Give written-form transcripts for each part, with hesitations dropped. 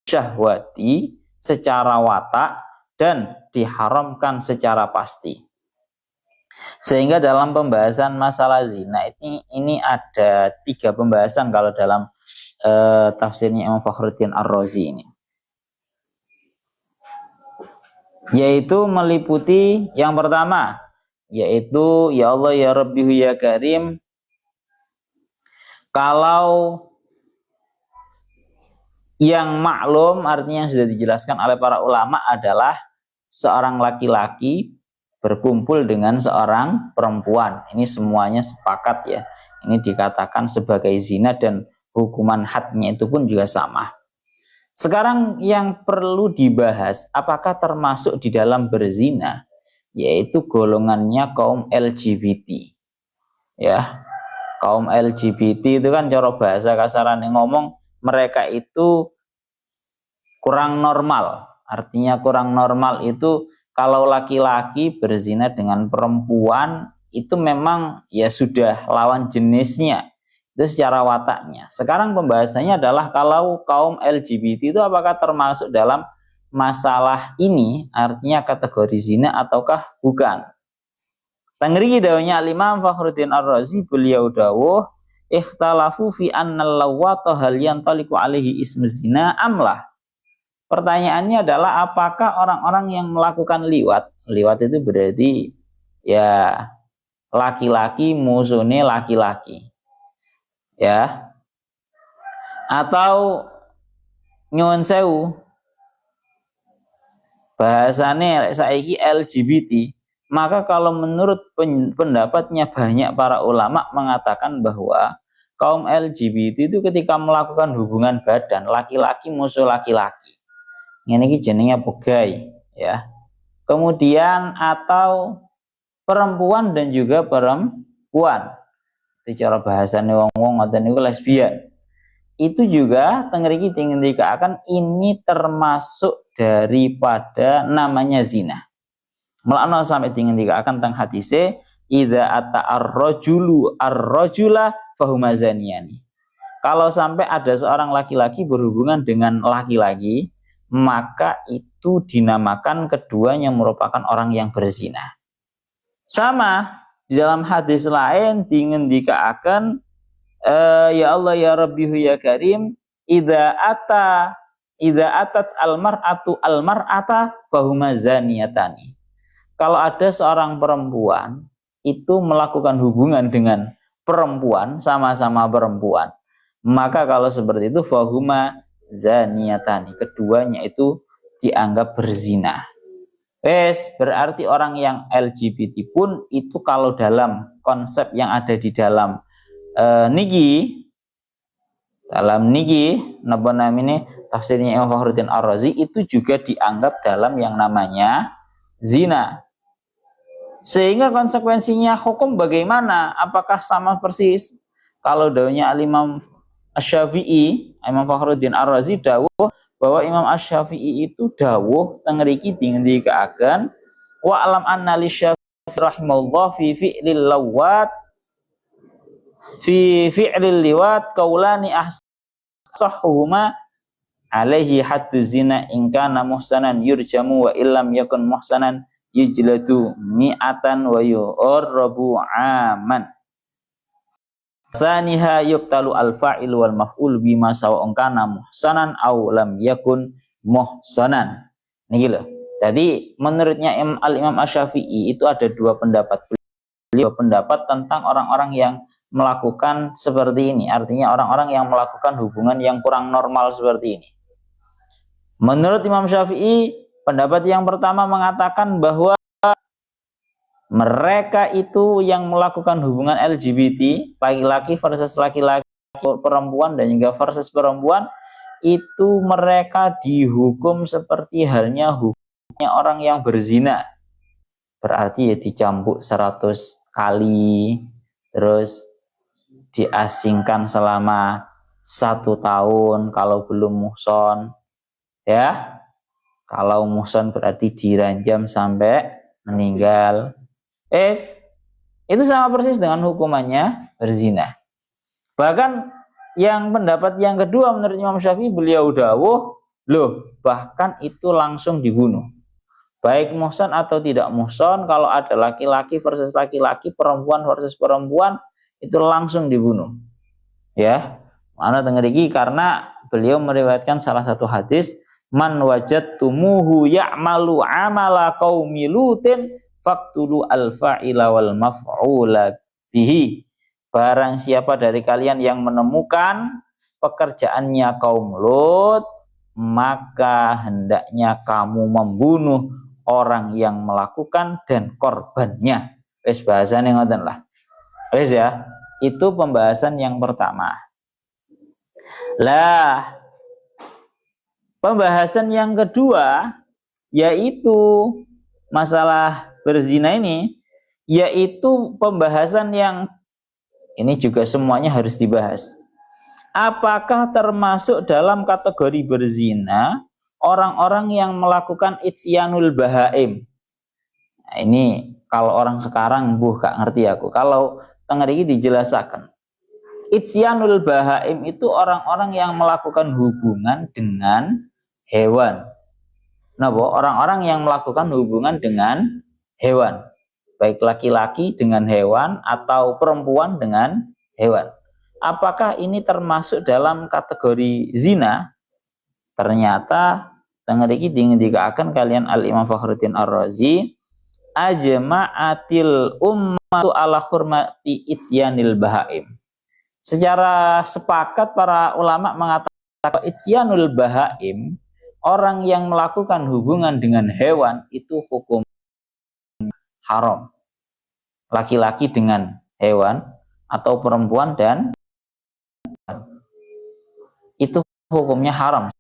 syahwati secara watak dan diharamkan secara pasti. Sehingga dalam pembahasan masalah zina ini ada 3 pembahasan kalau dalam tafsirnya Imam Fakhruddin Ar-Razi ini. Yaitu meliputi yang pertama, yaitu ya Allah ya Rabbihu ya Karim, kalau yang maklum artinya yang sudah dijelaskan oleh para ulama adalah seorang laki-laki berkumpul dengan seorang perempuan. Ini semuanya sepakat ya. Ini dikatakan sebagai zina dan hukuman hadnya itu pun juga sama. Sekarang yang perlu dibahas apakah termasuk di dalam berzina, yaitu golongannya kaum LGBT. Ya. Kaum LGBT itu kan cara bahasa kasarannya ngomong mereka itu kurang normal. Artinya kurang normal itu kalau laki-laki berzina dengan perempuan itu memang ya sudah lawan jenisnya. Itu secara wataknya. Sekarang pembahasannya adalah kalau kaum LGBT itu apakah termasuk dalam masalah ini, artinya kategori zina ataukah bukan. Tangriki dawuhnya Al-Imam Fakhruddin Ar-Razi, beliau dawuh ikhtalafu fi annal lawata hal yantaliqu alaihi ismu zina amlah. Pertanyaannya adalah apakah orang-orang yang melakukan liwat itu berarti ya laki-laki musuhnya laki-laki. Ya. Atau nyuwun sewu bahasane saiki LGBT, maka kalau menurut pendapatnya banyak para ulama mengatakan bahwa kaum LGBT itu ketika melakukan hubungan badan laki-laki musuh laki-laki. Ini jenenge begai ya. Kemudian atau perempuan dan juga perempuan. Itu cara bahasane wong-wong ngoten niku lesbian. Itu juga tengriki dikatakan ini termasuk daripada namanya zina. Melakno sampai dikatakan teng hadise idza ata ar-rajulu ar-rajula fahuma zaniyani. Kalau sampai ada seorang laki-laki berhubungan dengan laki-laki, maka itu dinamakan keduanya merupakan orang yang berzina. Sama di dalam hadis lain dingendikaken ya Allah ya Rabbihu ya Karim idza atat al-mar'ata fahuma zaniyatani. Kalau ada seorang perempuan itu melakukan hubungan dengan perempuan, sama-sama perempuan, maka kalau seperti itu fahuma zaniyatani, keduanya itu dianggap berzina. Berarti orang yang LGBT pun itu kalau dalam konsep yang ada di dalam niki napa namanya tafsirnya Imam Fakhruddin Ar-Razi itu juga dianggap dalam yang namanya zina. Sehingga konsekuensinya hukum bagaimana? Apakah sama persis? Kalau dawuhnya Al-Imam Asy-Syafi'i, Imam Fakhruddin Ar-Razi dawuh bahwa Imam Asy-Syafi'i itu dawuh tengriki dingendikaken wa alam anna lisyafi'i rahimahullah fi fi'lil lawat fi fi'lil liwat qaulani ahsahuhuma alaihi haddu zina in kana muhsanan yurjamu wa illam yakun muhsanan yujladu mi'atan wa yu'rabu aman. Saniha yuqtalu al-fa'il wal maf'ul bima sawa'un kana muhsanan aw lam yakun muhsanan. Niki lho. Jadi menurutnya Al-Imam Asy-Syafi'i itu ada 2 pendapat. Beliau pendapat tentang orang-orang yang melakukan seperti ini, artinya orang-orang yang melakukan hubungan yang kurang normal seperti ini. Menurut Imam Syafi'i, pendapat yang pertama mengatakan bahwa mereka itu yang melakukan hubungan LGBT, laki-laki versus laki-laki, perempuan dan juga versus perempuan, itu mereka dihukum seperti halnya hukumnya orang yang berzina. Berarti ya dicambuk 100 kali, terus diasingkan selama 1 tahun kalau belum muhson, ya. Kalau muhson berarti diranjam sampai meninggal. Itu sama persis dengan hukumannya berzina. Bahkan yang pendapat yang kedua menurut Imam Syafi'i, beliau dawuh Loh, bahkan itu langsung dibunuh. Baik muhsan atau tidak muhsan, kalau ada laki-laki versus laki-laki, perempuan versus perempuan, itu langsung dibunuh. Ya, mana tengeriki karena beliau meriwayatkan salah satu hadis, man wajadtumuhu ya'malu amala qaumi lutin faqtulu al-fa'ila wal maf'ula bihi. Barang siapa dari kalian yang menemukan pekerjaannya kaum Lut, maka hendaknya kamu membunuh orang yang melakukan dan korbannya. Wes bahasane ngoten lah. Wes ya. Itu pembahasan yang pertama. Lah, pembahasan yang kedua yaitu masalah berzina ini, yaitu pembahasan yang ini juga semuanya harus dibahas. Apakah termasuk dalam kategori berzina orang-orang yang melakukan isyanul bahaim? Nah, ini kalau orang sekarang gak ngerti aku. Kalau tengah ini dijelaskan. Isyanul bahaim itu orang-orang yang melakukan hubungan dengan hewan. Nah, orang-orang yang melakukan hubungan dengan hewan. Baik laki-laki dengan hewan atau perempuan dengan hewan. Apakah ini termasuk dalam kategori zina? Ternyata tengah ini dikatakan kalian Al-Imam Fakhruddin Ar-Razi, ajma'atil ummatu ala hurmati isyanil bahaim. Secara sepakat para ulama mengatakan isyanul bahaim, orang yang melakukan hubungan dengan hewan itu hukum haram. Laki-laki dengan hewan atau perempuan dan itu hukumnya haram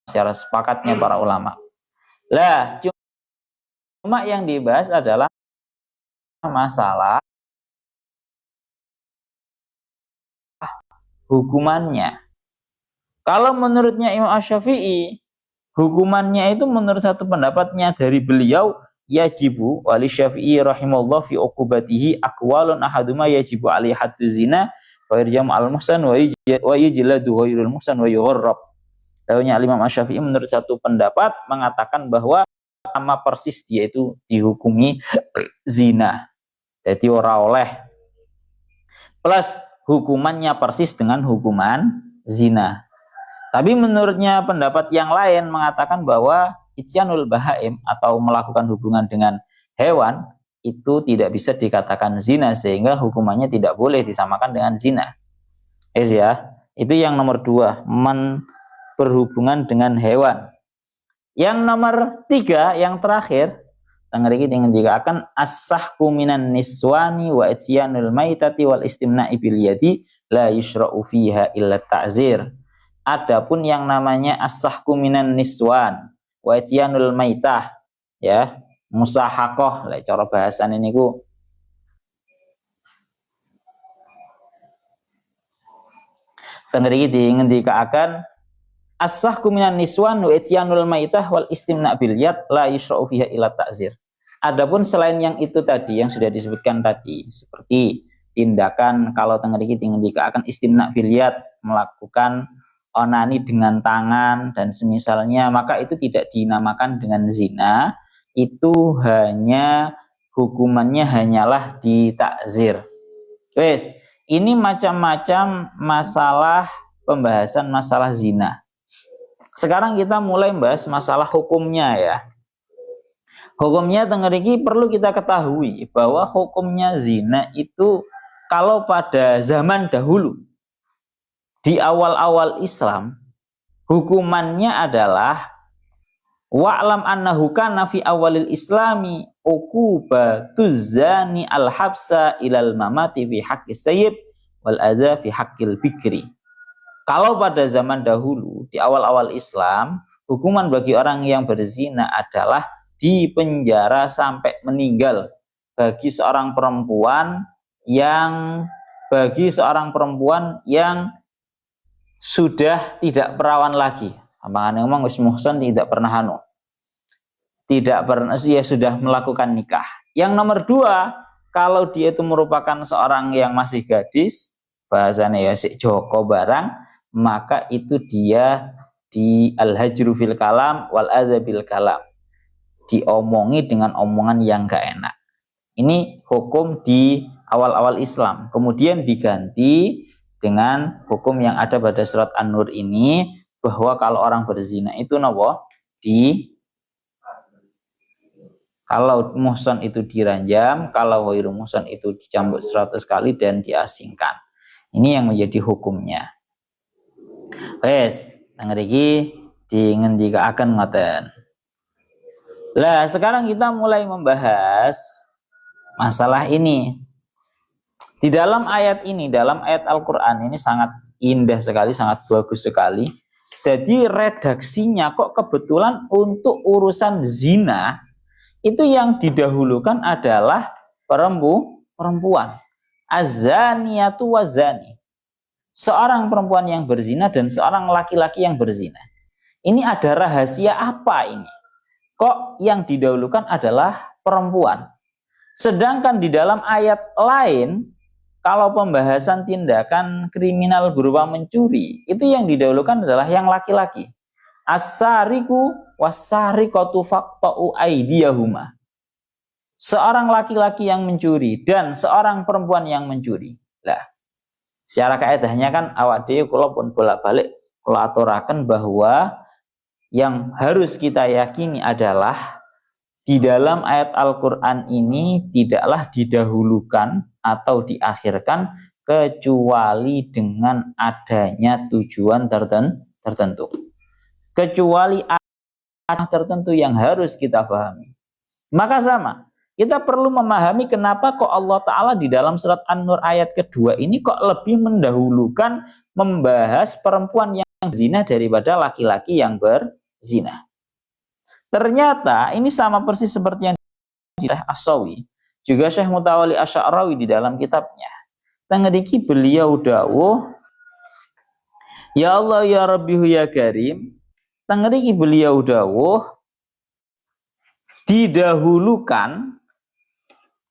secara sepakatnya para ulama. Lah, cuma yang dibahas adalah masalah hukumannya. Kalau menurutnya Imam Asy-Syafi'i, hukumannya itu menurut satu pendapatnya dari beliau, yajibu wali Syafi'i rahimahullah fi uqubatihi aqwalun ahaduma yajibu alaihi haddu zina wa yarjamu al-muhsan wa yujladu ghairul muhsan wa yugharrab. Lalunya Imam Asy-Syafi'i menurut satu pendapat mengatakan bahwa sama persis dia itu dihukumi zina. Jadi ora oleh plus hukumannya persis dengan hukuman zina. Tapi menurutnya pendapat yang lain mengatakan bahwa isyanul bahaim atau melakukan hubungan dengan hewan itu tidak bisa dikatakan zina sehingga hukumannya tidak boleh disamakan dengan zina. Ya, itu yang nomor 2, berhubungan dengan hewan. Yang nomor 3, yang terakhir, tengeri dengan dikatakan as-sahku minan niswani wa isyanul maitati wal istimna'i bil yadi la yushra'u fiha illa ta'zir. Adapun yang namanya as-sahku minan niswan wa isyanul maitah, ya, musahaqah lah cara bahasan ini ku. Tengeri ngendikaken as-sahku minan niswan wa isyanul maitah wal istimna' bil yad la yushra'u fiha illa ta'zir. Adapun selain yang itu tadi yang sudah disebutkan tadi, seperti tindakan kalau tengeri ngendikaken istimna' bil yad, melakukan onani dengan tangan dan semisalnya, maka itu tidak dinamakan dengan zina, itu hanya hukumannya hanyalah ditakzir. Wes, ini macam-macam masalah pembahasan masalah zina. Sekarang kita mulai bahas masalah hukumnya ya. Hukumnya tengeriki perlu kita ketahui bahwa hukumnya zina itu kalau pada zaman dahulu di awal-awal Islam, hukumannya adalah wa'lam annahu kana fi awalil islami uqubatuz zani al-habsa ilal mamati fi haqqis sayyib wal adza fi haqqil bikri. Kalau pada zaman dahulu, di awal-awal Islam, hukuman bagi orang yang berzina adalah dipenjara sampai meninggal bagi seorang perempuan yang sudah tidak perawan lagi. Ambangan ngomong wis muhsan tidak pernah ya sudah melakukan nikah. Yang nomor 2, kalau dia itu merupakan seorang yang masih gadis, bahasanya ya sik Joko barang, maka itu dia di al-hajru fil kalam wal adzabil kalam, diomongi dengan omongan yang gak enak. Ini hukum di awal-awal Islam, kemudian diganti dengan hukum yang ada pada surat An-Nur ini, bahwa kalau orang berzina itu kalau muhsan itu diranjam, kalau ghairu muhsan itu dicambuk 100 kali dan diasingkan. Ini yang menjadi hukumnya. Wes, nang mriki dingendikaken ngoten. Lah, sekarang kita mulai membahas masalah ini. Di dalam ayat ini, dalam ayat Al-Qur'an ini sangat indah sekali, sangat bagus sekali. Jadi redaksinya kok kebetulan untuk urusan zina itu yang didahulukan adalah perempuan. Az-zaniyatu waz-zani. Seorang perempuan yang berzina dan seorang laki-laki yang berzina. Ini ada rahasia apa ini? Kok yang didahulukan adalah perempuan? Sedangkan di dalam ayat lain, kalau pembahasan tindakan kriminal berupa mencuri, itu yang didahulukan adalah yang laki-laki. As-sariqu was-sariqatu faqta'u aydiyahuma. Seorang laki-laki yang mencuri dan seorang perempuan yang mencuri. Lah, secara kaedahnya kan awak dhewe kula pun bolak-balik kula aturaken bahwa yang harus kita yakini adalah di dalam ayat Al-Qur'an ini tidaklah didahulukan atau diakhirkan kecuali dengan adanya tujuan tertentu. Kecuali ada tertentu yang harus kita pahami. Maka sama, kita perlu memahami kenapa kok Allah Ta'ala di dalam surat An-Nur ayat kedua ini kok lebih mendahulukan membahas perempuan yang zina daripada laki-laki yang berzina. Ternyata ini sama persis seperti yang di Syekh As-Sawi, juga Syekh Mutawalli Asy'arawi di dalam kitabnya. Tengediki beliau dawuh, ya Allah ya Rabbihu ya Karim. Tengediki beliau dawuh, didahulukan,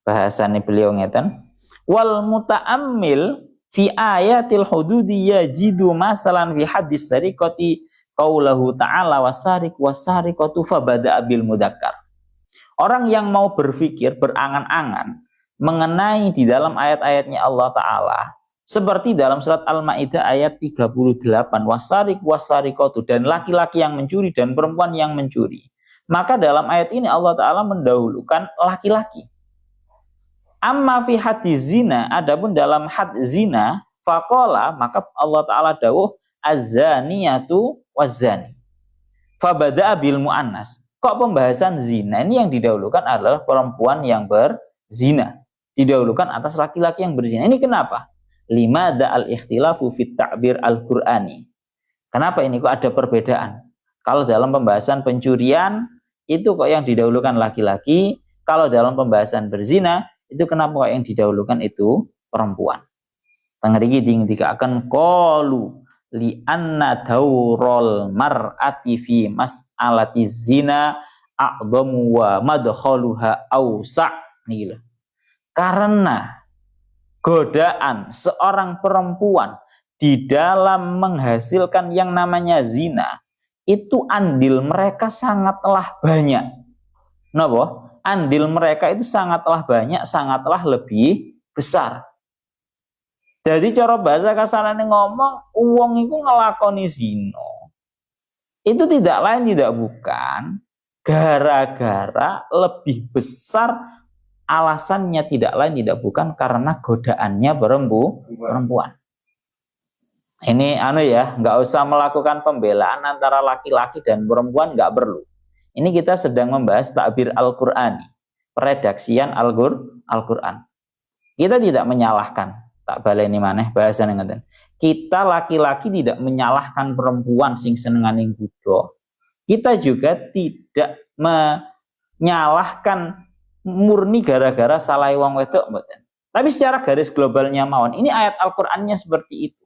bahasane beliau ngeten, wal muta'ammil fi ayatil hududi yajidu masalan fi hadis sariqati qaulahu ta'ala wasariq wasariqatu fabada'a bil mudakkar. Orang yang mau berpikir, berangan-angan mengenai di dalam ayat-ayatnya Allah Ta'ala, seperti dalam surat Al-Maidah ayat 38, wasariq wasariqatu, dan laki-laki yang mencuri dan perempuan yang mencuri. Maka dalam ayat ini Allah Ta'ala mendahulukan laki-laki. Amma fi hadis zina, adapun dalam had zina, faqala, maka Allah Ta'ala dawuh az-zaniyatu waz-zani. Fabada'a bil mu'annas. Kok pembahasan zina ini yang didahulukan adalah perempuan yang berzina, didahulukan atas laki-laki yang berzina. Ini kenapa? Lima da'al ikhtilafu fit ta'bir al-Qur'ani. Kenapa ini kok ada perbedaan? Kalau dalam pembahasan pencurian itu kok yang didahulukan laki-laki, kalau dalam pembahasan berzina itu kenapa kok yang didahulukan itu perempuan? Tengeri dingin akan qalu li anna daurul mar'ati fi mas'alati zina a'dhamu wa madkhaluha awsa'. Nih, karena godaan seorang perempuan di dalam menghasilkan yang namanya zina itu andil mereka sangatlah banyak. Napa? Andil mereka itu sangatlah banyak, sangatlah lebih besar. Jadi cara bahasa kasarane ngomong, uang itu ngelakoni zina. Itu tidak lain tidak bukan gara-gara lebih besar. Alasannya tidak lain tidak bukan karena godaannya perempuan. Ini nggak usah melakukan pembelaan antara laki-laki dan perempuan, nggak perlu. Ini kita sedang membahas takbir Al-Qur'ani, peredaksian Al-Qur'an. Kita tidak menyalahkan, tak baleni maneh bahasa ngeten. Kita laki-laki tidak menyalahkan perempuan sing senengane budo. Kita juga tidak menyalahkan murni gara-gara salah wong wedok mboten. Tapi secara garis globalnya mawon, ini ayat Al-Qur'annya seperti itu.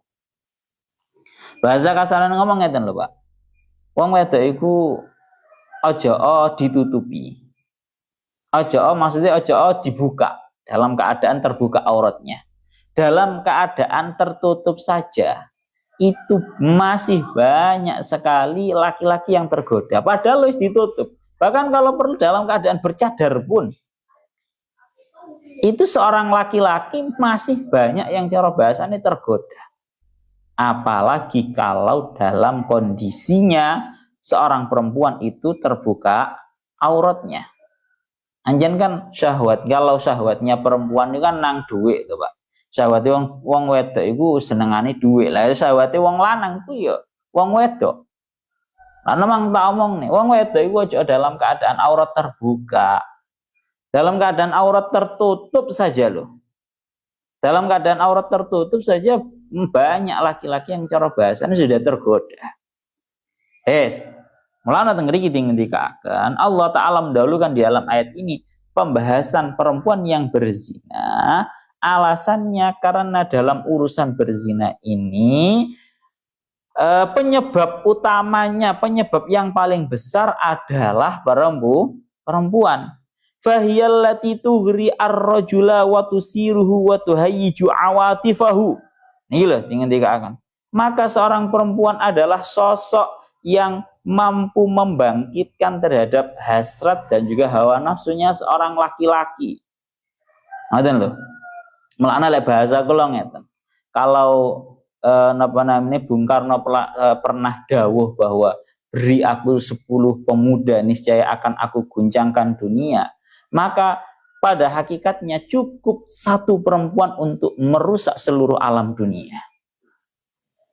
Bahasa kasaran ngomong ngeten lho, Pak. Wong wedok iku aja ditutupi. Maksudnya aja dibuka dalam keadaan terbuka auratnya. Dalam keadaan tertutup saja. itu masih banyak sekali laki-laki yang tergoda padahal wis ditutup. Bahkan kalau perlu dalam keadaan bercadar pun itu seorang laki-laki masih banyak yang cara bahasanya tergoda. Apalagi kalau dalam kondisinya seorang perempuan itu terbuka auratnya. Anjen kan syahwat, kalau syahwatnya perempuan itu kan nang duit tuh Pak. Syahwatnya wong wedok itu senengane duit. Lah syahwatnya wong lanang itu ya wong wedok. Karena memang tak omong nih, wong wedok itu aja dalam keadaan aurat terbuka. Dalam keadaan aurat tertutup saja loh. Dalam keadaan aurat tertutup saja banyak laki-laki yang cara bahasanya sudah tergoda. Mulanya tenggeri kita ngendikakan Allah Ta'ala mendahulukan di dalam ayat ini pembahasan perempuan yang berzina. Alasannya karena dalam urusan berzina ini penyebab utamanya, penyebab yang paling besar adalah perempuan. Fahiyallati tughri ar-rajula wa tusiruhu wa tuhayyiju awatifahu. Ini loh ngendikakan. Maka seorang perempuan adalah sosok yang mampu membangkitkan terhadap hasrat dan juga hawa nafsunya seorang laki-laki. Ngoten lho. Mulane lek bahasa kula ngeten. Kalau napa namanya Bung Karno pernah dawuh bahwa beri aku 10 pemuda niscaya akan aku guncangkan dunia, maka pada hakikatnya cukup satu perempuan untuk merusak seluruh alam dunia.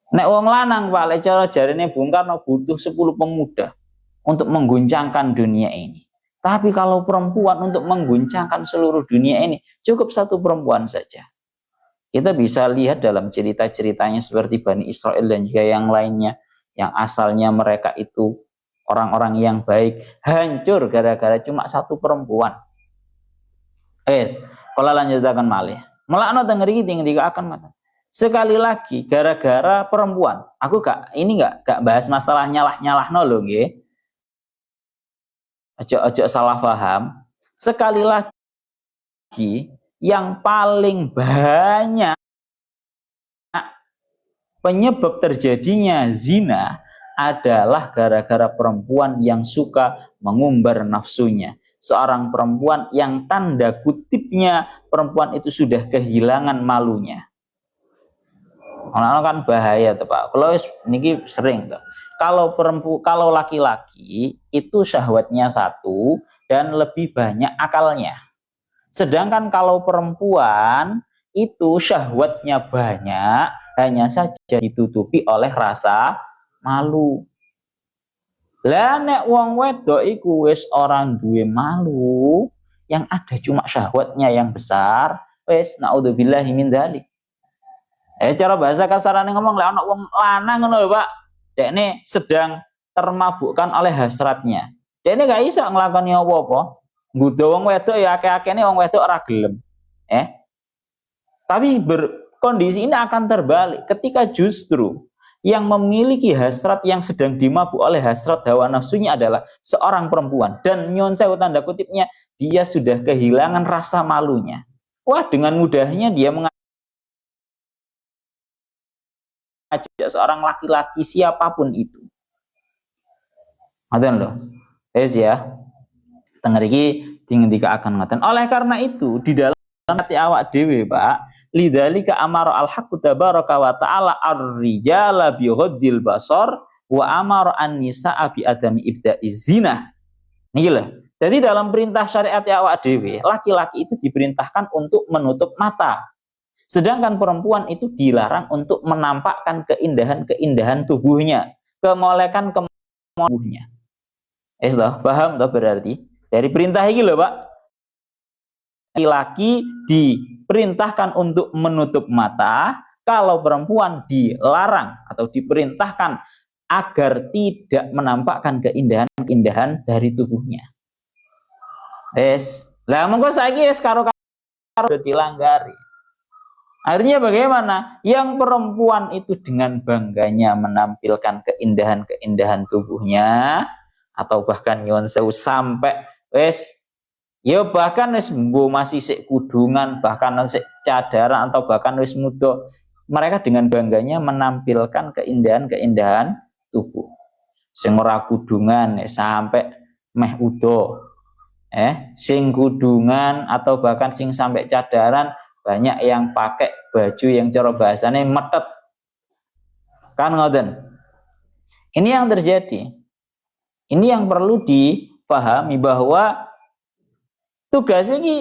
Nek wong lanang Pak, lek cara jarine Bung Karno butuh 10 pemuda untuk mengguncangkan dunia ini. Tapi kalau perempuan untuk mengguncangkan seluruh dunia ini, cukup satu perempuan saja. Kita bisa lihat dalam cerita-ceritanya seperti Bani Israel dan juga yang lainnya, yang asalnya mereka itu orang-orang yang baik, hancur gara-gara cuma satu perempuan. Kalau lanjutkan malih. Mulakno tengeri tinggal akan mata. Sekali lagi gara-gara perempuan. Aku ini gak bahas masalah nyalah-nyalahno lho nggih. Ojo salah paham. Sekali lagi yang paling banyak penyebab terjadinya zina adalah gara-gara perempuan yang suka mengumbar nafsunya. Seorang perempuan yang tanda kutipnya perempuan itu sudah kehilangan malunya. Orang kan bahaya tuh Pak. Kalau niki sering tuh. Kalau laki-laki itu syahwatnya satu dan lebih banyak akalnya. Sedangkan kalau perempuan itu syahwatnya banyak, hanya saja ditutupi oleh rasa malu. Lah nek wong wedok iku wis orang duwe malu, yang ada cuma syahwatnya yang besar, wis naudzubillahi min dzalik. Cara bahasa kasarane ngomong lek ana wong lanang ngono lho Pak. Dekne sedang termabukkan oleh hasratnya. Dekne gak iso nglakoni apa-apa. Nggodha wong wedok ya akeh-akehne wong wedok ora gelem. Tapi kondisi ini akan terbalik ketika justru yang memiliki hasrat yang sedang dimabuk oleh hasrat hawa nafsunya adalah seorang perempuan, dan nyon sewu tanda kutipnya dia sudah kehilangan rasa malunya. Wah, dengan mudahnya dia mengajak seorang laki-laki siapapun itu. Ngoten lho. Ya. Tengeriki dingendika akan ngoten. Oleh karena itu di dalam hati awak dhewe, Pak, lidzalika amara al-haqqu tabaraka wa ta'ala ar-rijala bi ghaddil basar wa amara an-nisaa bi adami ibda'iz zina. Niki lho. Jadi dalam perintah syariat awak dhewe, laki-laki itu diperintahkan untuk menutup mata. Sedangkan perempuan itu dilarang untuk menampakkan keindahan-keindahan tubuhnya, kemolekan tubuhnya. Paham toh berarti? Dari perintah ini loh Pak, laki-laki diperintahkan untuk menutup mata, kalau perempuan dilarang atau diperintahkan agar tidak menampakkan keindahan-keindahan dari tubuhnya. Lah monggo saiki wis karo dilanggari. Akhirnya bagaimana? Yang perempuan itu dengan bangganya menampilkan keindahan-keindahan tubuhnya, atau bahkan nyuwun sewu sampai bahkan wis masih sik kudungan, bahkan sik cadaran, atau bahkan wis muda mereka dengan bangganya menampilkan keindahan-keindahan tubuh. Sing ora kudungan sampai meh udo. Sing kudungan atau bahkan sing sampai cadaran, banyak yang pakai baju yang cara bahasane metet. Kan ngoten. Ini yang terjadi. Ini yang perlu dipahami bahwa tugasnya ini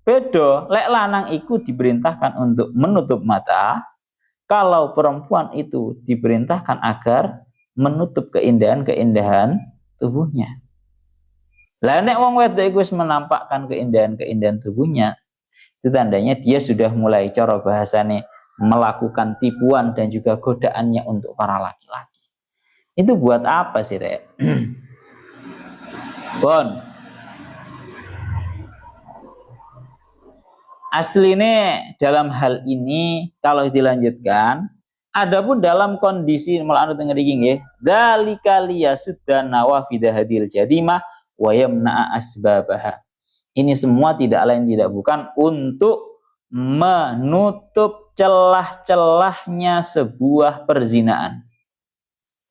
beda. Lek lanang iku diperintahkan untuk menutup mata, kalau perempuan itu diperintahkan agar menutup keindahan-keindahan tubuhnya. Lah nek wong wedok iku wis menampakkan keindahan-keindahan tubuhnya, itu tandanya dia sudah mulai cara bahasane melakukan tipuan dan juga godaannya untuk para laki-laki. Itu buat apa sih, Rek? Bon. Aslinya dalam hal ini kalau dilanjutkan, adapun dalam kondisi melanut ngeriki nggih, dzalika liyasuddana wa fidahadil jadimah wa yamna'a asbabaha. Ini semua tidak lain tidak bukan untuk menutup celah-celahnya sebuah perzinaan.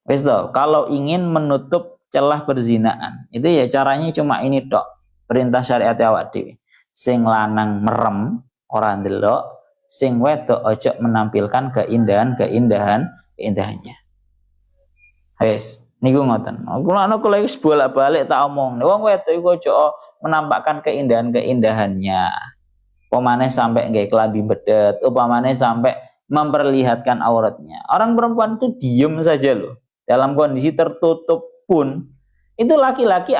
Wis toh, kalau ingin menutup celah perzinaan, itu ya caranya cuma ini tok. Perintah syariat awak dhewe. Sing lanang merem ora ndelok, sing wedok ojo menampilkan keindahannya. Wis, niku ngoten. Kula lagi bolak-balik tak omong. Wong wedok iku ojo menampakkan keindahannya. Upamane sampai nggak kelambi bedet, upamane sampai memperlihatkan auratnya. Orang perempuan itu diem saja loh. Dalam kondisi tertutup pun, itu laki-laki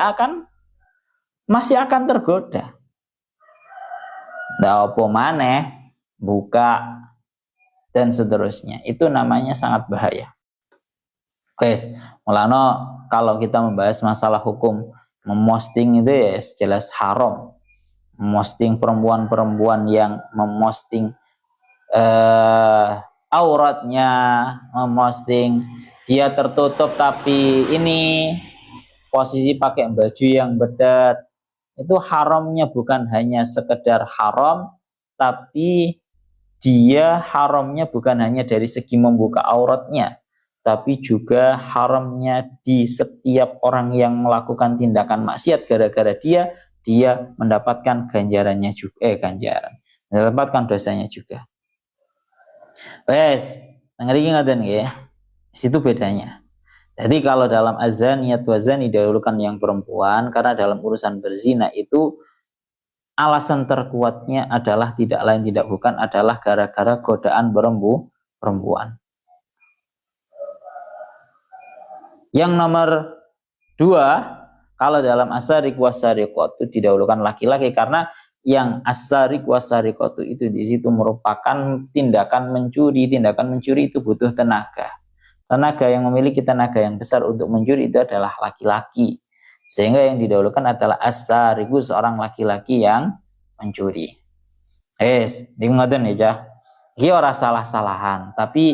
masih akan tergoda. Nah, apa maneh buka dan seterusnya, itu namanya sangat bahaya. Wes, mulano kalau kita membahas masalah hukum memosting itu ya jelas haram. Memosting perempuan-perempuan yang memosting auratnya, memosting dia tertutup tapi ini posisi pakai baju yang bedet. Itu haramnya bukan hanya sekedar haram, tapi dia haramnya bukan hanya dari segi membuka auratnya, tapi juga haramnya di setiap orang yang melakukan tindakan maksiat gara-gara dia mendapatkan ganjarannya juga, mendapatkan dosanya juga. Wes, ngerti ngoten nggih? Situ bedanya. Jadi kalau dalam azaniyat wa zani didahulukan yang perempuan, karena dalam urusan berzina itu alasan terkuatnya adalah tidak lain tidak bukan adalah gara-gara godaan perempuan. Yang nomor 2, kalau dalam asarik wasariqat itu didahulukan laki-laki karena yang asarik wasariqat itu di situ merupakan tindakan mencuri. Tindakan mencuri itu butuh tenaga. Tenaga yang memiliki tenaga yang besar untuk mencuri itu adalah laki-laki. Sehingga yang didahulukan adalah as-sariqu, seorang laki-laki yang mencuri. Ini ngoten ya. Iki ora salah-salahan, tapi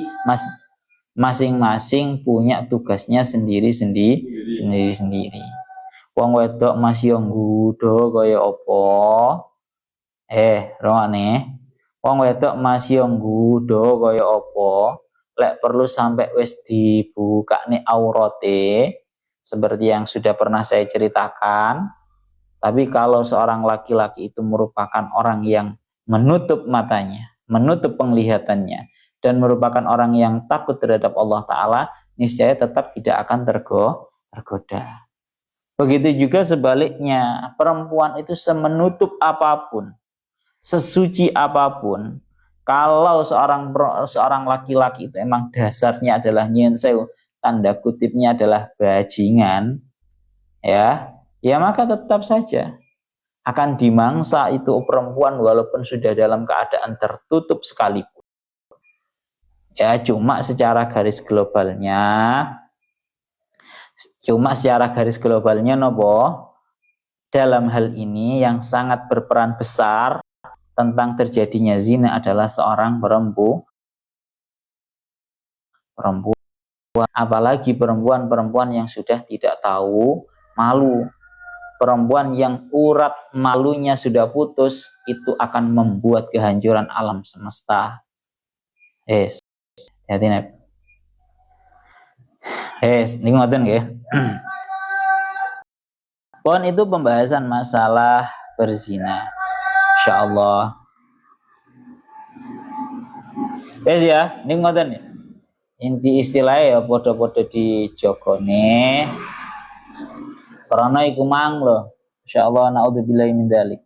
masing-masing punya tugasnya sendiri-sendiri. Wong wedok masih yang nggudo kaya apa? Rongane. Wong wedok masih yang nggudo kaya apa? Lek perlu sampai wis dibuka nih aurate seperti yang sudah pernah saya ceritakan. Tapi kalau seorang laki-laki itu merupakan orang yang menutup matanya, menutup penglihatannya, dan merupakan orang yang takut terhadap Allah Ta'ala, niscaya tetap tidak akan tergoda. Begitu juga sebaliknya, perempuan itu semenutup apapun, sesuci apapun, kalau seorang laki-laki itu emang dasarnya adalah nyensew, tanda kutipnya adalah bajingan, ya maka tetap saja akan dimangsa itu perempuan walaupun sudah dalam keadaan tertutup sekalipun. Ya cuma secara garis globalnya nopo, dalam hal ini yang sangat berperan besar tentang terjadinya zina adalah seorang perempuan, apalagi perempuan yang sudah tidak tahu malu. Perempuan yang urat malunya sudah putus, itu akan membuat kehancuran alam semesta. Hati nek. Niku ngoten nggih. Pon itu pembahasan masalah berzina. Insyaallah. Ya, niku ngoten ya. Inti istilahnya ya podo-podo dijogone. Karena iku mang lho. Insyaallah naudzubillahi min dzalik.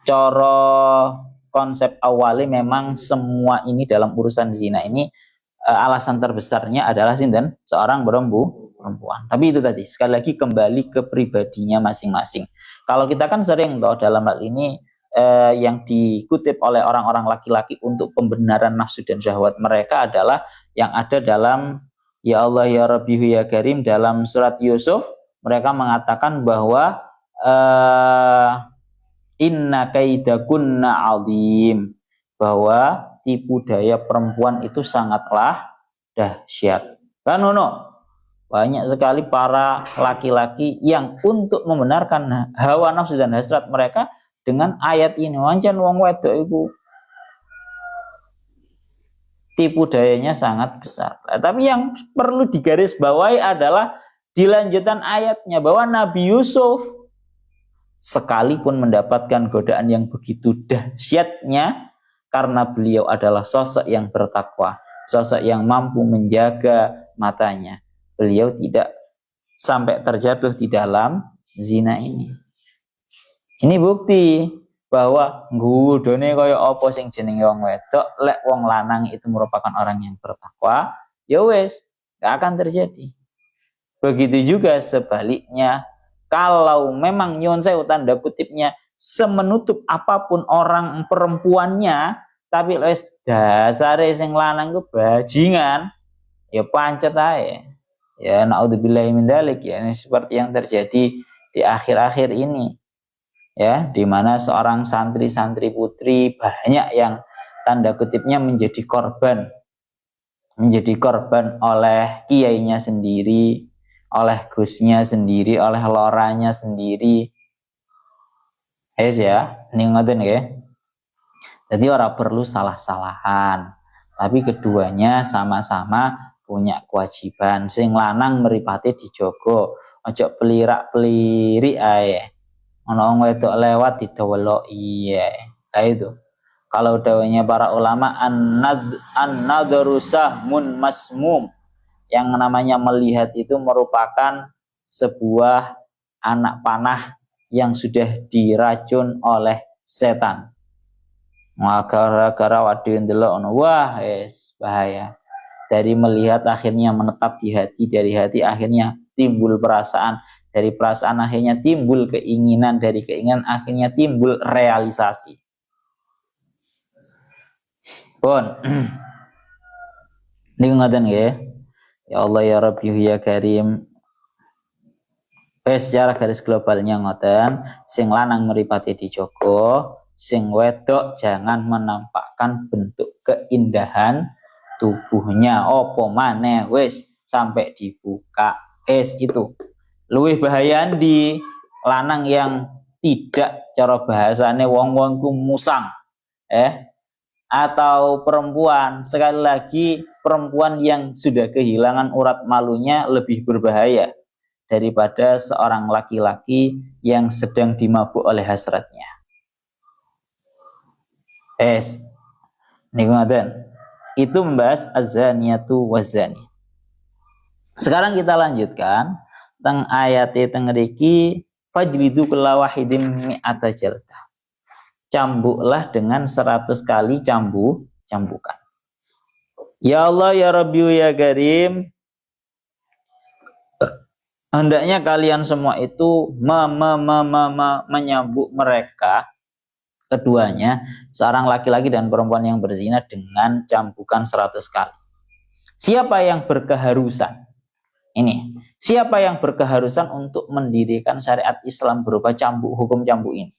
Cara konsep awalnya memang semua ini dalam urusan zina ini alasan terbesarnya adalah sinten? Seorang perempuan. Tapi itu tadi sekali lagi kembali ke pribadinya masing-masing. Kalau kita kan sering loh dalam hal ini yang dikutip oleh orang-orang laki-laki untuk pembenaran nafsu dan syahwat mereka adalah yang ada dalam Ya Allah ya Rabbi ya Karim dalam surat Yusuf. Mereka mengatakan bahwa inna kaidakunna azim, bahwa tipu daya perempuan itu sangatlah dahsyat. Kan banyak sekali para laki-laki yang untuk membenarkan hawa nafsu dan hasrat mereka dengan ayat ini, wancen wong wedok iku tipu dayanya sangat besar. Tapi yang perlu digarisbawahi adalah di lanjutan ayatnya bahwa Nabi Yusuf sekalipun mendapatkan godaan yang begitu dahsyatnya karena beliau adalah sosok yang bertakwa, sosok yang mampu menjaga matanya, beliau tidak sampai terjatuh di dalam zina ini. Ini bukti bahwa ngudone kaya apa sing jenenge wong wedok, lek wong lanang itu merupakan orang yang bertakwa, ya wis, gak akan terjadi. Begitu juga sebaliknya, kalau memang nyuwun sewu tanda kutipnya semenutup apapun orang perempuannya, tapi wis dasare sing lanang ku bajingan, ya pancet ae. Ya naudzubillahi min dzalik, ya ini seperti yang terjadi di akhir-akhir ini. Ya, di mana seorang santri-santri putri banyak yang tanda kutipnya menjadi korban oleh kiainya sendiri, oleh gusnya sendiri, oleh loranya sendiri. Ya, ini ngoten nggih. Jadi orang perlu salah-salahan, tapi keduanya sama-sama punya kewajiban. Sing lanang mripate dijogo, ojo pelirak-pelirik ae. Ono wong wedok lewat dideweloki iya. Nah itu. Kalau dawanya para ulama an-nadharu sahmun masmum. Yang namanya melihat itu merupakan sebuah anak panah yang sudah diracun oleh setan. Gara-gara wadi ndelok ono wah bahaya. Dari melihat akhirnya menetap di hati, dari hati akhirnya timbul perasaan, dari perasaan akhirnya timbul keinginan, dari keinginan akhirnya timbul realisasi. Pun niku ngoten nggih. Ya Allah ya Rabbi ya Karim. Secara garis globalnya ngoten, sing lanang mripate dijogo, sing wedok jangan menampakkan bentuk keindahan tubuhnya, opo maneh wis sampai dibuka. Itu luwih bahaya di lanang yang tidak cara bahasane wong-wong ku musang atau perempuan, sekali lagi perempuan yang sudah kehilangan urat malunya lebih berbahaya daripada seorang laki-laki yang sedang dimabuk oleh hasratnya. Niku ngoten. Itu membahas az-zaniyatu waz-zani. Sekarang kita lanjutkan tentang ayat teng mriki fajlidu kulla wahidin mi'ata jaldah. Cambuklah dengan 100 kali cambukan. Ya Allah ya Rabbi ya Karim, hendaknya kalian semua itu menyambuk mereka keduanya, seorang laki-laki dan perempuan yang berzina dengan cambukan 100 kali. Siapa yang berkeharusan? Ini, siapa yang berkeharusan untuk mendirikan syariat Islam berupa hukum cambuk ini?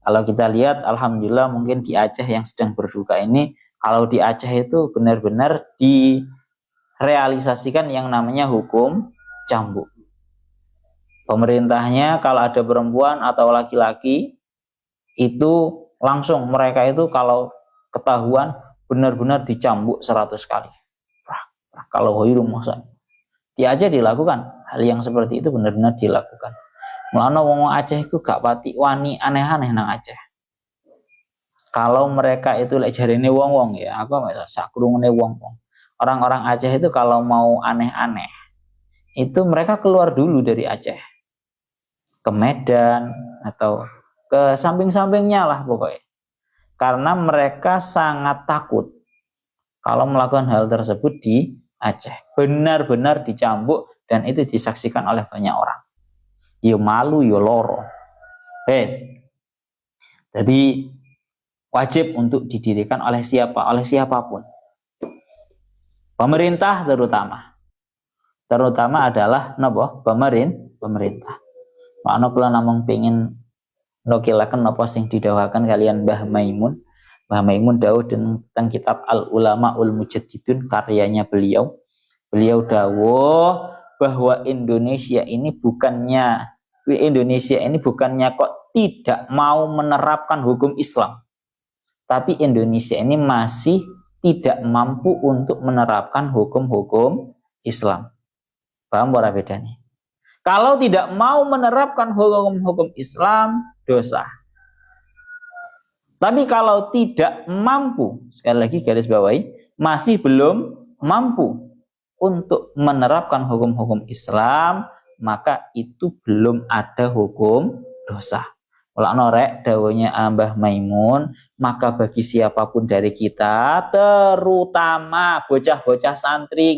Kalau kita lihat, alhamdulillah mungkin di Aceh yang sedang berduka ini, kalau di Aceh itu benar-benar direalisasikan yang namanya hukum cambuk. Pemerintahnya kalau ada perempuan atau laki-laki itu langsung mereka itu kalau ketahuan benar-benar dicambuk 100 kali. Kalau hoiru masa di Aceh dilakukan hal yang seperti itu, benar-benar dilakukan. Mulane wong Aceh itu gak pati wani aneh-aneh nang Aceh. Kalau mereka itu lek jarene wong-wong ya, apa sak krungune wong-wong. Orang-orang Aceh itu kalau mau aneh-aneh, itu mereka keluar dulu dari Aceh. Ke Medan atau ke samping-sampingnya lah pokoknya. Karena mereka sangat takut kalau melakukan hal tersebut di Aceh. Benar-benar dicambuk dan itu disaksikan oleh banyak orang. Yo malu, yo loro. Jadi wajib untuk didirikan oleh siapa? Oleh siapapun. Pemerintah terutama adalah napa? Pemerintah. Makna kula namung pengin nukilaken napa sing didhawuhaken kalian Mbah Maimun. Mbah Maimun dawuh tentang kitab Al Ulamaul Mujaddidun karyanya beliau. Beliau dawuh bahwa Indonesia ini bukannya kok tidak mau menerapkan hukum Islam, tapi Indonesia ini masih tidak mampu untuk menerapkan hukum-hukum Islam. Paham ora bedanya? Kalau tidak mau menerapkan hukum-hukum Islam, dosa. Tapi kalau tidak mampu, sekali lagi garis bawahi, masih belum mampu untuk menerapkan hukum-hukum Islam, maka itu belum ada hukum dosa. Kalau norek dawuhnya Mbah Maimun, maka bagi siapapun dari kita, terutama bocah-bocah santri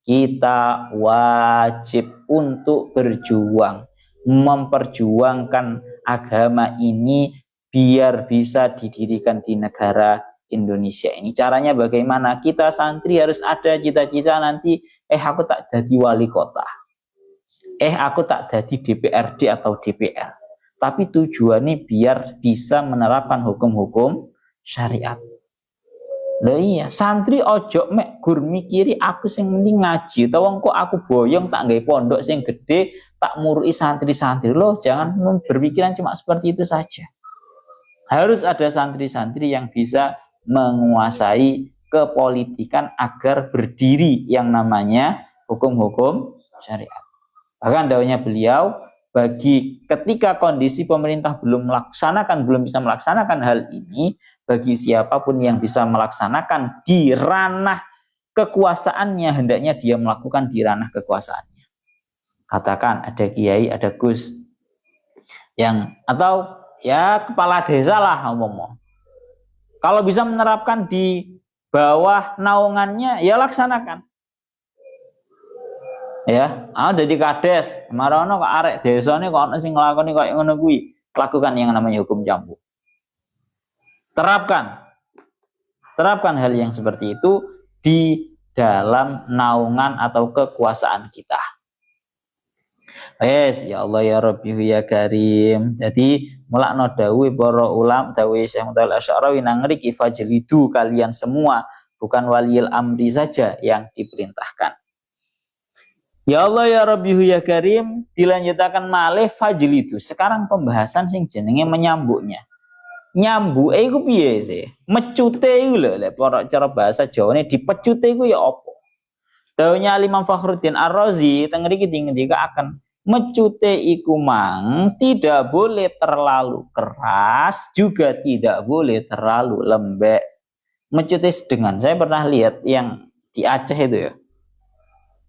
kita wajib untuk berjuang, memperjuangkan agama ini biar bisa didirikan di negara Indonesia ini. Caranya bagaimana? Kita santri harus ada cita-cita nanti, aku tak jadi wali kota, aku tak jadi DPRD atau DPR. Tapi tujuannya biar bisa menerapkan hukum-hukum syariat. Lah iya, santri ojo mek gur mikiri aku sing mending ngaji, utawa kok aku boyong tak nggawe pondok sing gede, tak murui santri-santri. Loh, jangan berpikiran cuma seperti itu saja. Harus ada santri-santri yang bisa menguasai kepolitikan agar berdiri yang namanya hukum-hukum syariat. Bahkan dawuhnya beliau, bagi ketika kondisi pemerintah belum bisa melaksanakan hal ini, bagi siapapun yang bisa melaksanakan di ranah kekuasaannya, hendaknya dia melakukan di ranah kekuasaannya. Katakan ada kiai, ada gus yang atau ya kepala desa lah umumnya. Kalau bisa menerapkan di bawah naungannya, ya laksanakan. Ya, jadi kades, marono kok arek desane kok ana sing nglakoni koyo ngono kuwi, lakukan yang namanya hukum cambuk. Terapkan hal yang seperti itu di dalam naungan atau kekuasaan kita. Ya Allah ya Rabbi ya Karim. Jadi mulakno dawuh para ulama, dawuh Syekh Muhammad Al-Asy'ari nang ngriki fajlidu, kalian semua, bukan waliyil amri saja yang diperintahkan. Ya Allah ya Rabbi ya Karim, dilanjutkan malih fajlidu. Sekarang pembahasan sing jenenge menyambuknya. Nyambuke iku piye sih? Mecute iku lho, lek cara bahasa Jawane dipecute iku ya apa? Dawuhnya Imam Fakhruddin Ar-Razi teng mriki ngendikaken, mecute iku mang tidak boleh terlalu keras, juga tidak boleh terlalu lembek. Mecute sedengan. Saya pernah lihat yang di Aceh itu ya.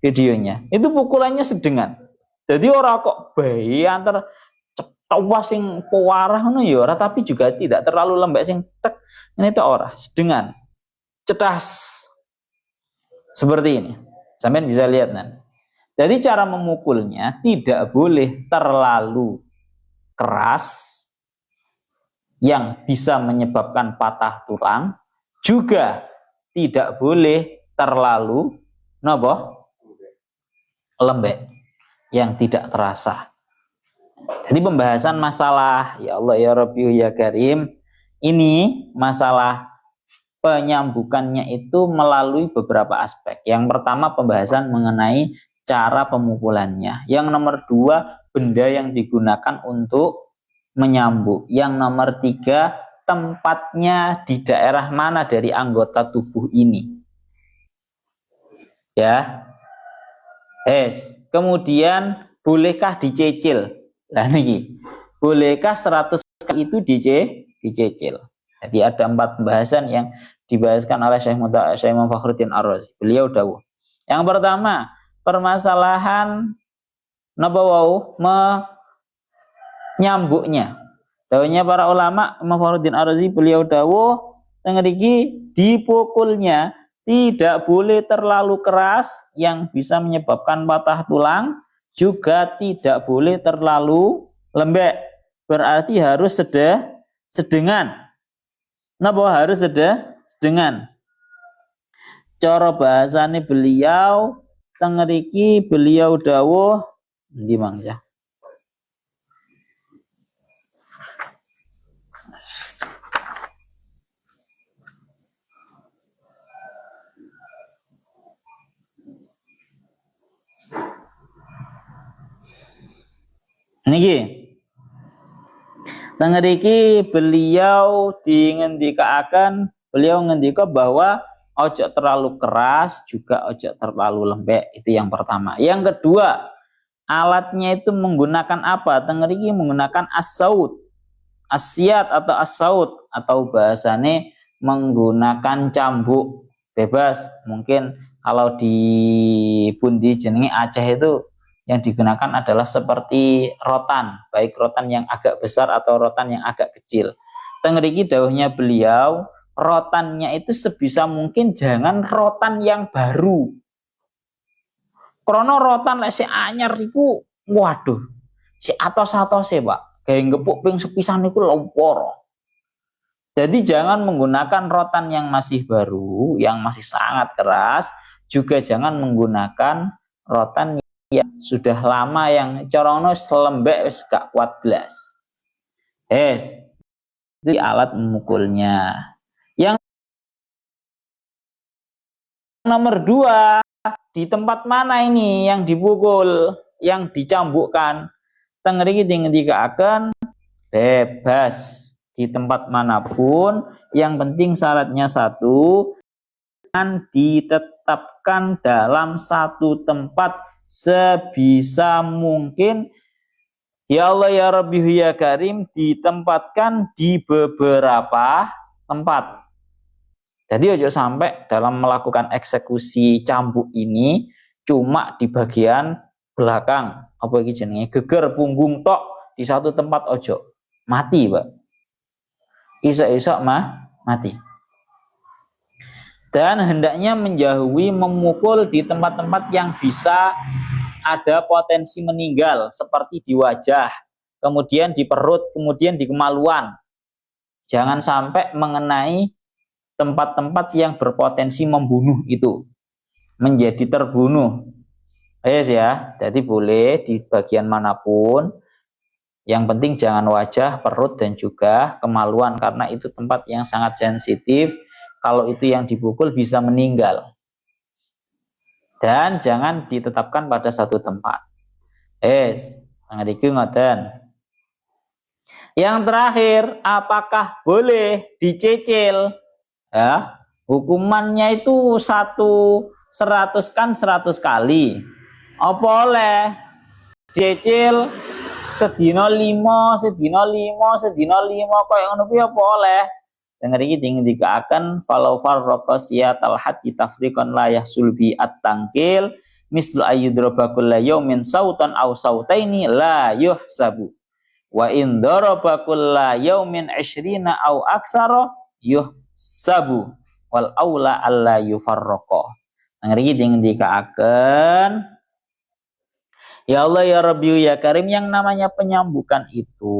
Videonya itu pukulannya sedengan, jadi orang kok bayi antar cewas sing pewarah ngono ya ora, tapi juga tidak terlalu lembek sing tek ini itu ora, sedengan cedas seperti ini. Sampean bisa lihat nan. Jadi cara memukulnya tidak boleh terlalu keras yang bisa menyebabkan patah tulang, juga tidak boleh terlalu lembek yang tidak terasa. Jadi pembahasan masalah ya Allah ya Rabbi ya Karim ini, masalah penyambukannya itu melalui beberapa aspek. Yang pertama pembahasan mengenai cara pemukulannya. Yang nomor dua benda yang digunakan untuk menyambuk. Yang nomor tiga tempatnya di daerah mana dari anggota tubuh ini. Ya. Kemudian bolehkah dicicil? Nah niki, bolehkah 100 kali itu dicicil? Jadi ada 4 pembahasan yang dibahaskan oleh Syekh Imam Fakhruddin Ar-Razi. Beliau dawuh. Yang pertama, permasalahan napa wau menyambuknya. Dawuhnya para ulama, Imam Fakhruddin Ar-Razi beliau dawuh teng mriki dipukulnya tidak boleh terlalu keras yang bisa menyebabkan patah tulang, juga tidak boleh terlalu lembek. Berarti harus sedengan. Napa harus sedengan. Cara bahasane beliau teng mriki beliau dawuh ndi mangsa. Niki teng mriki beliau ngendika bahwa ojo terlalu keras juga ojo terlalu lembek, itu yang pertama. Yang kedua, alatnya itu menggunakan apa? Teng mriki menggunakan as-saut, asyat atau as-saut, atau bahasane menggunakan cambuk bebas. Mungkin kalau di pundi jenenge Aceh itu yang digunakan adalah seperti rotan, baik rotan yang agak besar atau rotan yang agak kecil. Teng mriki dawuhnya beliau, rotannya itu sebisa mungkin jangan rotan yang baru. Krono rotan lek si anyar iku waduh, si atos-atose, Pak. Gawe ngepuk ping sepisan iku lompor. Jadi jangan menggunakan rotan yang masih baru, yang masih sangat keras, juga jangan menggunakan rotan yang sudah lama yang corono selembek wis gak kuat blas. Itu alat memukulnya. Yang nomor 2, di tempat mana ini yang dipukul, yang dicambukkan? Teng mriki ngendikaken bebas di tempat manapun, yang penting syaratnya satu, dan ditetapkan dalam satu tempat sebisa mungkin. Ya Allah ya Rabbi ya Karim, ditempatkan di beberapa tempat. Jadi ojo sampai dalam melakukan eksekusi cambuk ini cuma di bagian belakang, apa iki jenenge, geger punggung tok di satu tempat, ojo. Mati, Pak. Isak-isak mati. Dan hendaknya menjauhi memukul di tempat-tempat yang bisa ada potensi meninggal, seperti di wajah, kemudian di perut, kemudian di kemaluan. Jangan sampai mengenai tempat-tempat yang berpotensi membunuh itu, menjadi terbunuh. Ya, jadi boleh di bagian manapun. Yang penting jangan wajah, perut, dan juga kemaluan, karena itu tempat yang sangat sensitif. Kalau itu yang dipukul bisa meninggal. Dan jangan ditetapkan pada satu tempat. Yang terakhir, apakah boleh dicicil? Ya, hukumannya itu 100 kali. Apa boleh dicicil sedina 5 koyo ngono kuwi apa oleh? Denger iki dikaaken falau farraqa siyatal haddi tafriqan la yahsul bi at-tangkil mislu ayyudraba kullu yaumin sautan aw sautaini la yuhsabu wa in daraba kullu yaumin 20 aw aksara yuhsabu wal aula alla yufarraqa. Denger iki dikaaken ya Allah ya Rabbi ya Karim, yang namanya penyambukan itu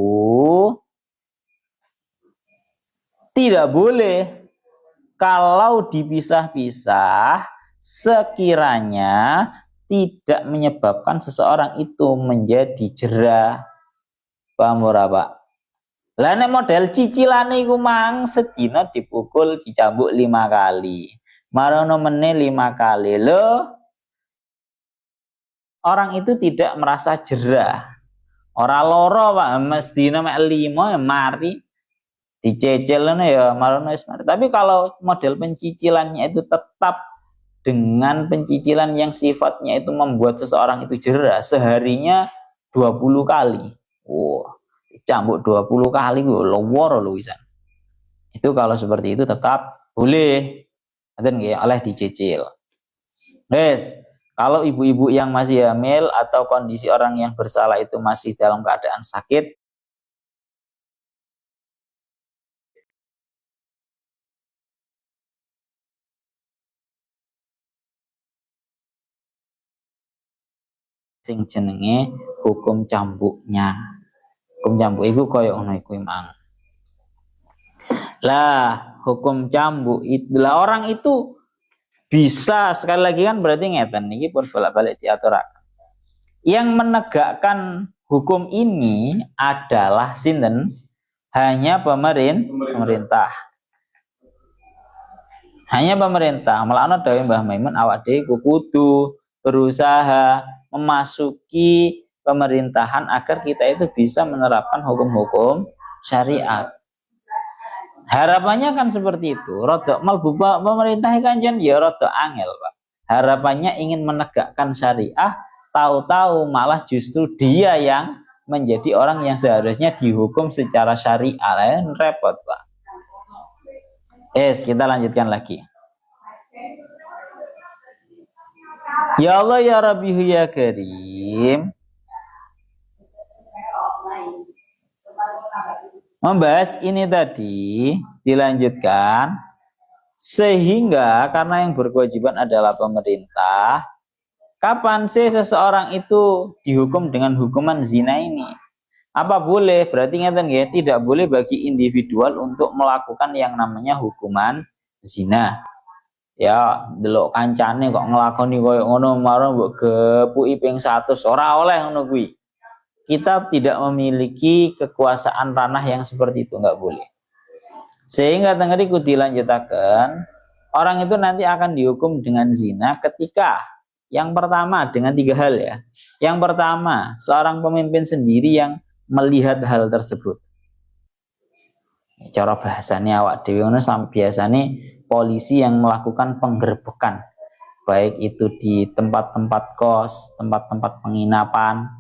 tidak boleh kalau dipisah-pisah sekiranya tidak menyebabkan seseorang itu menjadi jera. Paham ora, Pak? Lah nek model cicilane iku mang sedina dipukul dicambuk 5 kali. Marono meneh 5 kali. Loh, orang itu tidak merasa jera. Ora loro, Pak. Mesdina mek 5 ya mari. dicicil ya marono wis mari. Tapi kalau model pencicilannya itu tetap dengan pencicilan yang sifatnya itu membuat seseorang itu jera seharinya 20 kali. Wah, cambuk 20 kali gue lowor lho wisan. Itu kalau seperti itu tetap boleh. Nanti nggih oleh dicicil. Wes, kalau ibu-ibu yang masih hamil atau kondisi orang yang bersalah itu masih dalam keadaan sakit, sing jenenge hukum cambuknya. Hukum cambuk itu koyo ngono iku mang. Lah, hukum cambuk itulah orang itu bisa sekali lagi kan berarti ngeten niki pun bolak-balik diaturaken. Yang menegakkan hukum ini adalah sinten? Hanya pemerintah. Hanya pemerintah. Mulane dawuh Mbah Maimun awak dhewe kudu berusaha memasuki pemerintahan agar kita itu bisa menerapkan hukum-hukum syariat. Harapannya kan seperti itu. Rodok mlebu pemerintah kan jan ya rodok angel, Pak. Harapannya ingin menegakkan syariah, tahu-tahu malah justru dia yang menjadi orang yang seharusnya dihukum secara syariah. Repot, Pak. Kita lanjutkan lagi. Ya Allah ya Rabbi ya Karim. Membahas ini tadi dilanjutkan sehingga karena yang berkewajiban adalah pemerintah, kapan sih seseorang itu dihukum dengan hukuman zina ini? Apa boleh? Berarti ngeten ya, tidak boleh bagi individual untuk melakukan yang namanya hukuman zina. Ya, delok kancane kok nglakoni koyo ngono marang mbok gepuki ping 100 ora oleh ngono kuwi. Kita tidak memiliki kekuasaan ranah yang seperti itu, nggak boleh. Sehingga tengeriku dilanjutakan, orang itu nanti akan dihukum dengan zina ketika yang pertama dengan 3 hal ya. Yang pertama, seorang pemimpin sendiri yang melihat hal tersebut. Cara bahasanya awak dhewe ngono biasane polisi yang melakukan penggerbekan, baik itu di tempat-tempat kos, tempat-tempat penginapan.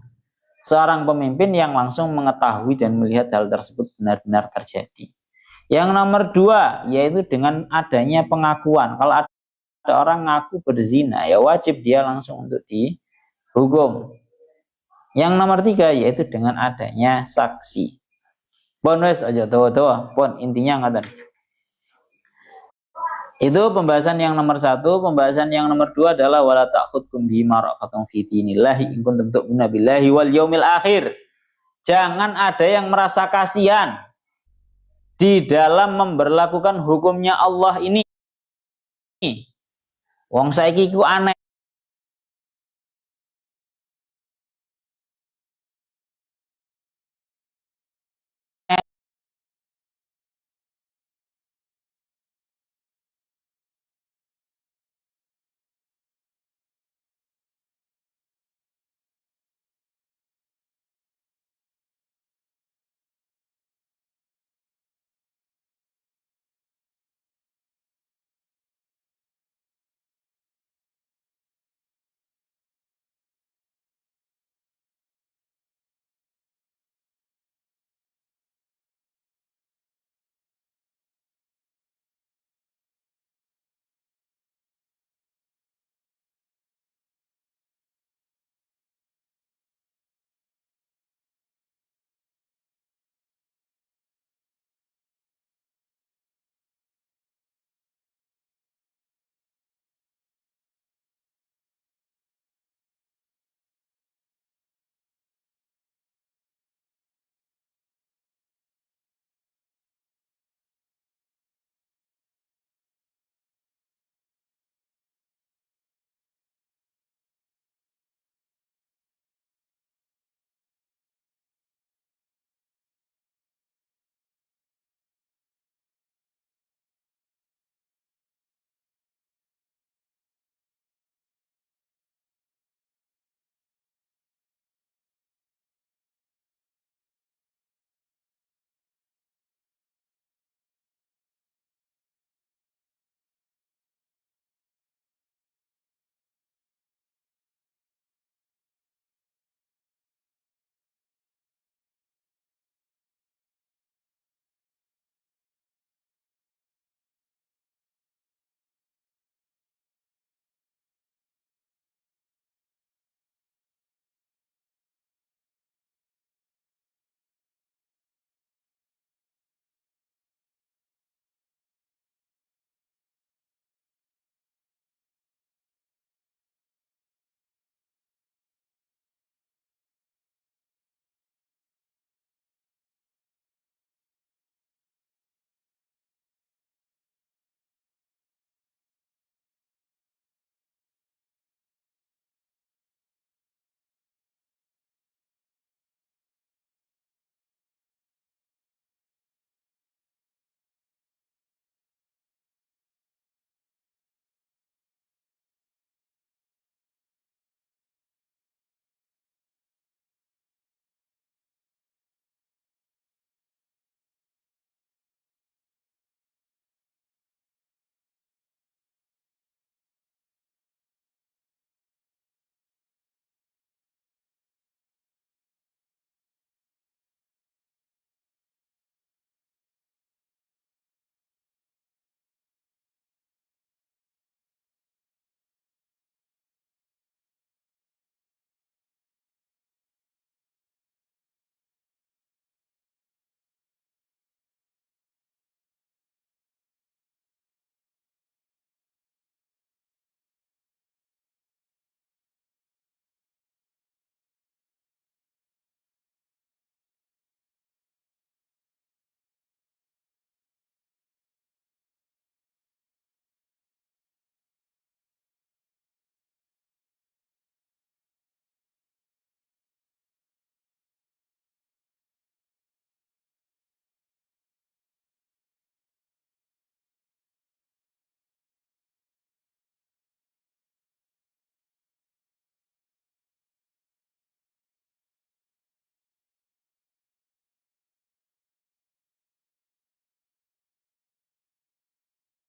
Seorang pemimpin yang langsung mengetahui dan melihat hal tersebut benar-benar terjadi. Yang nomor 2, yaitu dengan adanya pengakuan. Kalau ada orang ngaku berzina, ya wajib dia langsung untuk dihukum. Yang nomor 3, yaitu dengan adanya saksi. Pun wes aja tawa-tawa, pun intinya ngaten. Itu pembahasan yang nomor 1. Pembahasan yang nomor 2 adalah wala ta'khudkum bima ra'atum fi dinillahi in kuntum tu'minuna billahi wal yaumil akhir. Jangan ada yang merasa kasihan di dalam memberlakukan hukumnya Allah ini. Wong saiki ku aneh.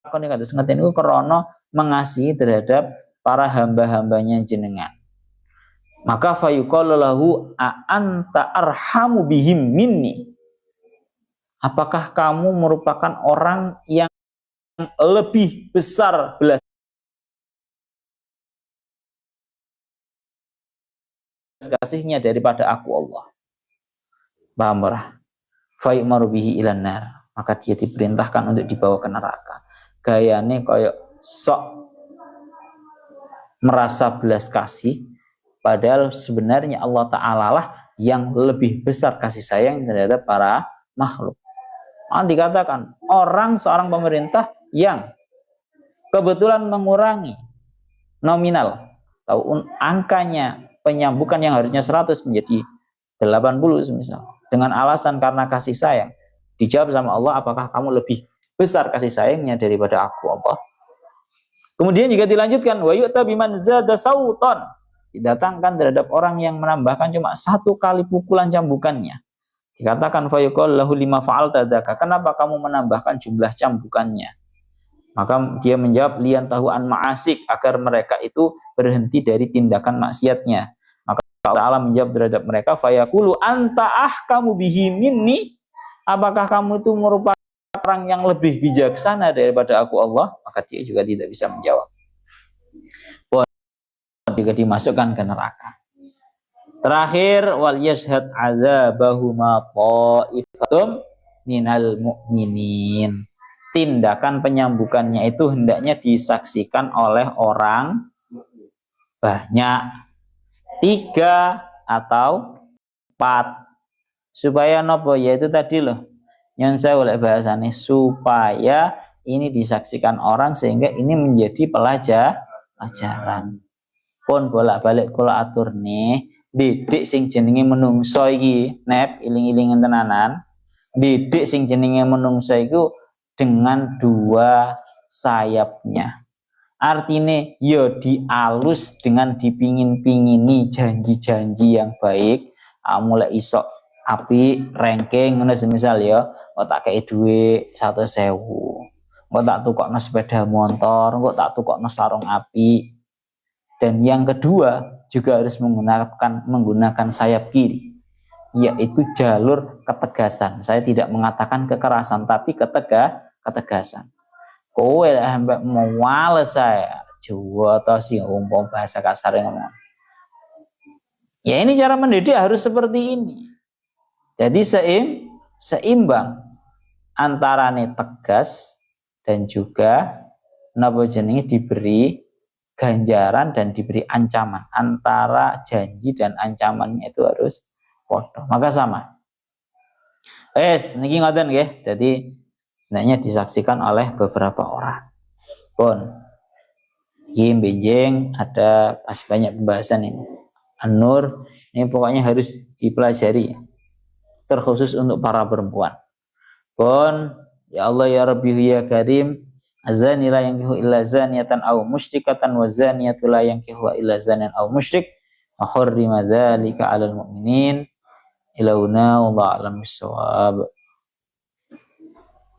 lakoni kados ngeten niku krana mengasihi terhadap para hamba-hambanya jenengan. Maka fayuqalu lahu a anta arhamu bihim minni. Apakah kamu merupakan orang yang lebih besar belas kasihnya daripada aku Allah? Paham ora? Fayu'maru bihi ilan nar. Maka dia diperintahkan untuk dibawa ke neraka. Gayane koyok sok merasa belas kasih, padahal sebenarnya Allah Ta'ala lah yang lebih besar kasih sayang terhadap para makhluk. Dikatakan seorang pemerintah yang kebetulan mengurangi nominal atau angkanya penyambukan yang harusnya 100 menjadi 80 semisal, dengan alasan karena kasih sayang, dijawab sama Allah, apakah kamu lebih besar kasih sayangnya daripada aku Allah? Kemudian juga dilanjutkan, wa yu'ta biman zada sautan, didatangkan terhadap orang yang menambahkan cuma 1 kali pukulan cambukannya. Dikatakan fayuqal lahu lima fa'alta dzaka, kenapa kamu menambahkan jumlah cambukannya? Maka dia menjawab lian tahuan ma'asik, agar mereka itu berhenti dari tindakan maksiatnya. Maka Allah Ta'ala menjawab terhadap mereka, fayaqulu anta ahkamu bihi minni, apakah kamu itu merupakan orang yang lebih bijaksana daripada aku Allah? Maka dia juga tidak bisa menjawab. Juga dimasukkan ke neraka. Terakhir, wal yashhad azabahu ma ta'ifatum minal mu'minin. Tindakan penyambukannya itu hendaknya disaksikan oleh orang banyak, 3 atau 4. Supaya nopo, yaitu tadi loh, yang saya oleh bahasanya, supaya ini disaksikan orang sehingga ini menjadi pelajaran. Pun bolak-balik kula atur nih, didik sing jenenge menungso iki, nep iling-ilingen tenanan. Didik sing jenenge menungso iku dengan 2 sayapnya. Artinya ya dialus dengan dipingin-pingini janji-janji yang baik. Mulai isok api ranking ngono semisal ya, kok tak kei dhuwit 100.000. Kok tak tukokno sepeda motor, kok tak tukokno sarung api. Dan yang kedua juga harus menggunakan sayap kiri, yaitu jalur ketegasan. Saya tidak mengatakan kekerasan, tapi ketegasan. Kowe ambek males saya Jawa atau sing umpam bahasa kasar ngomong. Ya ini cara mendidik harus seperti ini. Jadi seimbang antarane tegas dan juga napa jenenge diberi ganjaran dan diberi ancaman. Antara janji dan ancamannya itu harus podo. Maka sama. Niki ngoten nggih. Jadi hendaknya disaksikan oleh beberapa orang. Pun iki benjing ada masih banyak pembahasan ini. An-Nur ini pokoknya harus dipelajari, terkhusus untuk para perempuan. Pun ya Allah ya Rabbi ya Karim, azani la yankihu illa zaniyatan aw musyrikatan wa zaniyatu la yankihu illa zanan aw musyrik wa hurrima dzalika 'alal mu'minin. Ilauna wallahu a'lam bissawab.